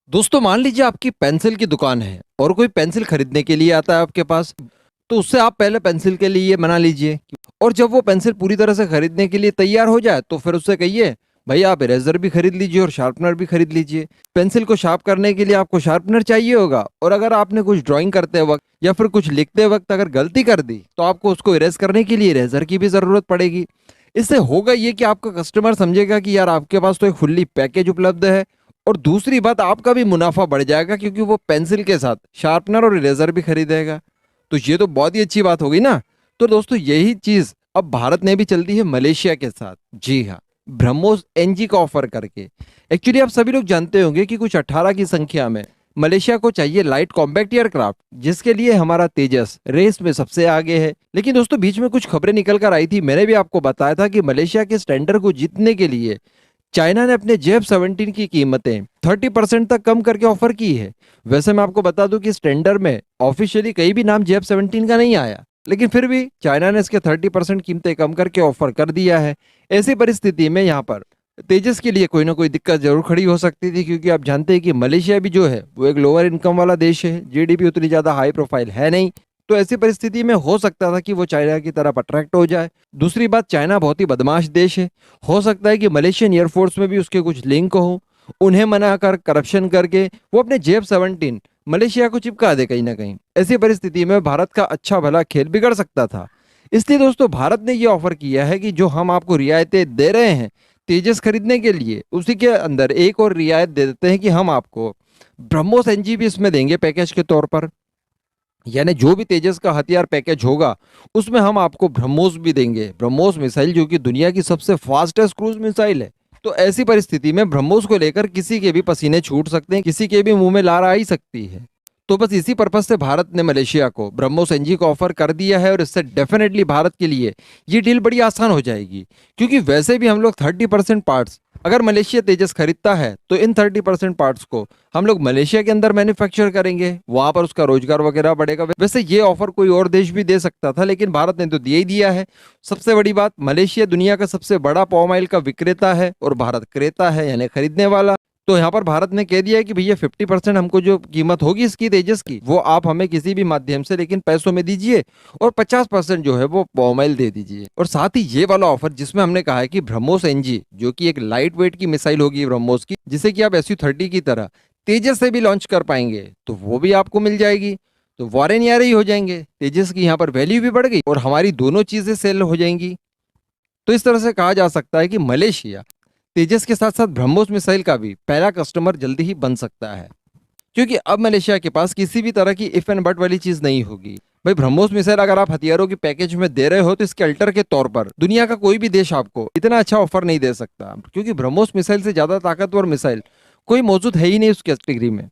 दोस्तों मान लीजिए आपकी पेंसिल की दुकान है और कोई पेंसिल खरीदने के लिए आता है आपके पास। तो उससे आप पहले पेंसिल के लिए मना लीजिए और जब वो पेंसिल पूरी तरह से खरीदने के लिए तैयार हो जाए तो फिर उससे कहिए भाई आप इरेजर भी खरीद लीजिए और शार्पनर भी खरीद लीजिए। पेंसिल को शार्प करने के लिए आपको शार्पनर चाहिए होगा और अगर आपने कुछ ड्राइंग करते वक्त या फिर कुछ लिखते वक्त अगर गलती कर दी तो आपको उसको इरेज करने के लिए इरेजर की भी जरूरत पड़ेगी। इससे होगा ये कि आपका कस्टमर समझेगा कि यार आपके पास तो एक फुल्ली पैकेज उपलब्ध है और दूसरी बात आपका भी मुनाफा बढ़ जाएगा क्योंकि वो पेंसिल के साथ शार्पनर और इरेजर भी खरीदेगा। तो ये तो बहुत ही अच्छी बात हो गई ना। तो दोस्तों यही चीज अब भारत ने भी चल दी है मलेशिया के साथ। जी हाँ, ब्रह्मोस एनजी का ऑफर करके। एक्चुअली आप सभी लोग जानते होंगे कि कुछ 18 की संख्या में मलेशिया को चाहिए लाइट कॉम्पैक्ट एयरक्राफ्ट, जिसके लिए हमारा तेजस रेस में सबसे आगे है। लेकिन दोस्तों बीच में कुछ खबरें निकल कर आई थी, मैंने भी आपको बताया था कि मलेशिया के स्टैंडर्ड को जीतने के लिए चाइना ने अपने जेफ-17 की कीमतें 30% तक कम करके ऑफर की है। वैसे मैं आपको बता दूं कि इस टेंडर में ऑफिशियली कहीं भी नाम जेफ-17 का नहीं आया, लेकिन फिर भी चाइना ने इसके 30% कीमतें कम करके ऑफर कर दिया है। ऐसी परिस्थिति में यहाँ पर तेजस के लिए कोई ना कोई दिक्कत जरूर खड़ी हो सकती थी, क्योंकि आप जानते हैं कि मलेशिया भी जो है वो एक लोअर इनकम वाला देश है, जीडीपी उतनी ज्यादा हाई प्रोफाइल है नहीं। तो ऐसी परिस्थिति में हो सकता था कि वो चाइना की तरफ अट्रैक्ट हो जाए। दूसरी बात, चाइना बहुत ही बदमाश देश है, हो सकता है कि मलेशियन एयरफोर्स में भी उसके कुछ लिंक हो, उन्हें मना कर करप्शन करके वो अपने जेफ-17 मलेशिया को चिपका दे कहीं ना कहीं। ऐसी परिस्थिति में भारत का अच्छा भला खेल बिगड़ सकता था। इसलिए दोस्तों भारत ने ये ऑफर किया है कि जो हम आपको रियायतें दे रहे हैं तेजस खरीदने के लिए, उसी के अंदर एक और रियायत दे देते हैं कि हम आपको ब्रह्मोस एनजी भी इसमें देंगे पैकेज के तौर पर। यानी जो भी तेजस का हथियार पैकेज होगा उसमें हम आपको ब्रह्मोस भी देंगे। ब्रह्मोस मिसाइल जो कि दुनिया की सबसे फास्टेस्ट क्रूज मिसाइल है। तो ऐसी परिस्थिति में ब्रह्मोस को लेकर किसी के भी पसीने छूट सकते हैं, किसी के भी मुंह में लार आ ही सकती है। तो बस इसी पर्पज से भारत ने मलेशिया को ब्रह्मोस एनजी को ऑफर कर दिया है और इससे डेफिनेटली भारत के लिए ये डील बड़ी आसान हो जाएगी, क्योंकि वैसे भी हम लोग 30% पार्ट्स अगर मलेशिया तेजस खरीदता है तो इन 30% पार्ट्स को हम लोग मलेशिया के अंदर मैन्युफैक्चर करेंगे, वहां पर उसका रोजगार वगैरह बढ़ेगा। वैसे ये ऑफर कोई और देश भी दे सकता था, लेकिन भारत ने तो दिया ही दिया है। सबसे बड़ी बात, मलेशिया दुनिया का सबसे बड़ा पाम ऑयल का विक्रेता है और भारत क्रेता है यानी खरीदने वाला। तो यहाँ पर भारत ने कह दिया है कि भैया 50% हमको जो कीमत होगी इसकी तेजस की वो आप हमें किसी भी माध्यम से लेकिन पैसों में दीजिए और 50% जो है वो पाम ऑयल दे दीजिए। और साथ ही ये वाला ऑफर जिसमें हमने कहा है कि ब्रह्मोस एनजी जो कि एक लाइट वेट की मिसाइल होगी ब्रह्मोस की, जिसे कि आप SU-30 की तरह तेजस से भी लॉन्च कर पाएंगे, तो वो भी आपको मिल जाएगी। तो वारे न्यारे ही हो जाएंगे, तेजस की यहाँ पर वैल्यू भी बढ़ गई और हमारी दोनों चीजें सेल हो जाएंगी। तो इस तरह से कहा जा सकता है कि मलेशिया तेजस के साथ साथ ब्रह्मोस मिसाइल का भी पहला कस्टमर जल्दी ही बन सकता है, क्योंकि अब मलेशिया के पास किसी भी तरह की इफ एंड बट वाली चीज नहीं होगी। भाई ब्रह्मोस मिसाइल अगर आप हथियारों की पैकेज में दे रहे हो तो इसके अल्टर के तौर पर दुनिया का कोई भी देश आपको इतना अच्छा ऑफर नहीं दे सकता, क्योंकि ब्रह्मोस मिसाइल से ज्यादा ताकतवर मिसाइल कोई मौजूद है ही नहीं उस कैटेगरी में।